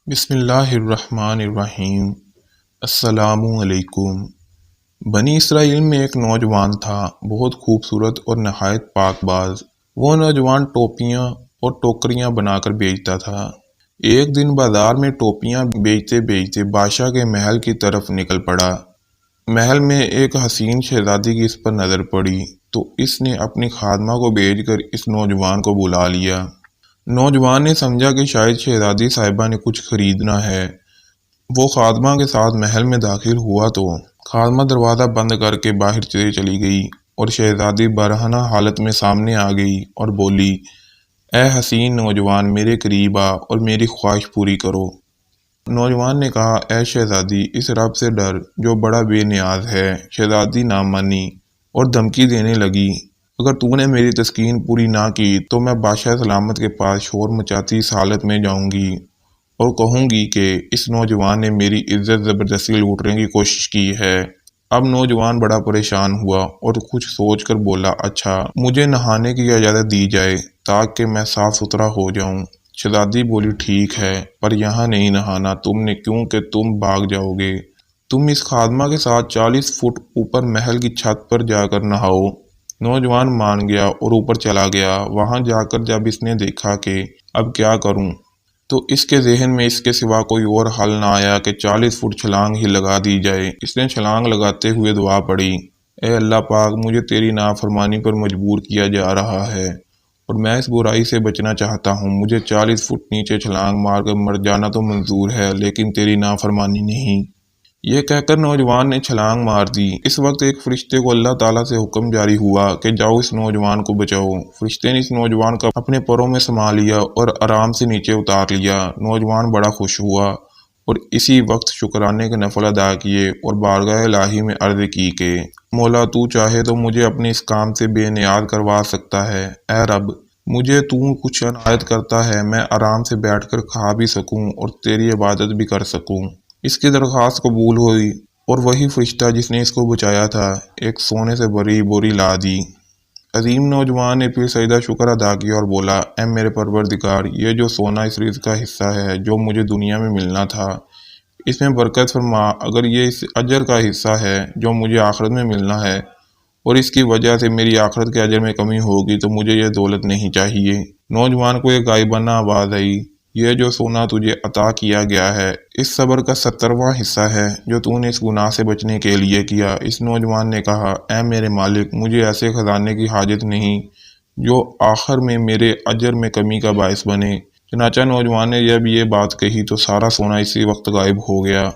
بسم اللہ الرحمن الرحیم۔ السلام علیکم۔ بنی اسرائیل میں ایک نوجوان تھا، بہت خوبصورت اور نہایت پاک باز۔ وہ نوجوان ٹوپیاں اور ٹوکریاں بنا کر بیچتا تھا۔ ایک دن بازار میں ٹوپیاں بیچتے بیچتے بادشاہ کے محل کی طرف نکل پڑا۔ محل میں ایک حسین شہزادی کی اس پر نظر پڑی تو اس نے اپنی خادمہ کو بھیج کر اس نوجوان کو بلا لیا۔ نوجوان نے سمجھا کہ شاید شہزادی صاحبہ نے کچھ خریدنا ہے۔ وہ خادمہ کے ساتھ محل میں داخل ہوا تو خادمہ دروازہ بند کر کے باہر چلی گئی اور شہزادی برہنہ حالت میں سامنے آ گئی اور بولی، اے حسین نوجوان، میرے قریب آ اور میری خواہش پوری کرو۔ نوجوان نے کہا، اے شہزادی، اس رب سے ڈر جو بڑا بے نیاز ہے۔ شہزادی نہ مانی اور دھمکی دینے لگی، اگر تو نے میری تسکین پوری نہ کی تو میں بادشاہ سلامت کے پاس شور مچاتی اس حالت میں جاؤں گی اور کہوں گی کہ اس نوجوان نے میری عزت زبردستی لوٹنے کی کوشش کی ہے۔ اب نوجوان بڑا پریشان ہوا اور کچھ سوچ کر بولا، اچھا، مجھے نہانے کی اجازت دی جائے تاکہ میں صاف ستھرا ہو جاؤں۔ شہزادی بولی، ٹھیک ہے، پر یہاں نہیں نہانا تم نے، کیونکہ تم بھاگ جاؤ گے۔ تم اس خادمہ کے ساتھ 40 فٹ اوپر محل کی چھت پر جا کر نہاؤ۔ نوجوان مان گیا اور اوپر چلا گیا۔ وہاں جا کر جب اس نے دیکھا کہ اب کیا کروں تو اس کے ذہن میں اس کے سوا کوئی اور حل نہ آیا کہ 40 فٹ چھلانگ ہی لگا دی جائے۔ اس نے چھلانگ لگاتے ہوئے دعا پڑھی، اے اللہ پاک، مجھے تیری نافرمانی پر مجبور کیا جا رہا ہے اور میں اس برائی سے بچنا چاہتا ہوں۔ مجھے 40 فٹ نیچے چھلانگ مار کر مر جانا تو منظور ہے، لیکن تیری نافرمانی نہیں۔ یہ کہہ کر نوجوان نے چھلانگ مار دی۔ اس وقت ایک فرشتے کو اللہ تعالیٰ سے حکم جاری ہوا کہ جاؤ اس نوجوان کو بچاؤ۔ فرشتے نے اس نوجوان کو اپنے پروں میں سما لیا اور آرام سے نیچے اتار لیا۔ نوجوان بڑا خوش ہوا اور اسی وقت شکرانے کے نفل ادا کیے اور بارگاہ الہی میں عرض کی کہ مولا، تو چاہے تو مجھے اپنے اس کام سے بے نیاز کروا سکتا ہے۔ اے رب، مجھے تو کچھ عنایت کرتا ہے، میں آرام سے بیٹھ کر کھا بھی سکوں اور تیری عبادت بھی کر سکوں۔ اس کی درخواست قبول ہوئی اور وہی فرشتہ جس نے اس کو بچایا تھا ایک سونے سے بھری بوری لا دی۔ عظیم نوجوان نے پھر سجدہ شکر ادا کیا اور بولا، اے میرے پروردگار، یہ جو سونا اس رزق کا حصہ ہے جو مجھے دنیا میں ملنا تھا، اس میں برکت فرما۔ اگر یہ اس اجر کا حصہ ہے جو مجھے آخرت میں ملنا ہے اور اس کی وجہ سے میری آخرت کے اجر میں کمی ہوگی تو مجھے یہ دولت نہیں چاہیے۔ نوجوان کو ایک غائبانہ آواز آئی، یہ جو سونا تجھے عطا کیا گیا ہے اس صبر کا 70واں حصہ ہے جو تو نے اس گناہ سے بچنے کے لیے کیا۔ اس نوجوان نے کہا، اے میرے مالک، مجھے ایسے خزانے کی حاجت نہیں جو آخر میں میرے اجر میں کمی کا باعث بنے۔ چنانچہ نوجوان نے جب یہ بات کہی تو سارا سونا اسی وقت غائب ہو گیا۔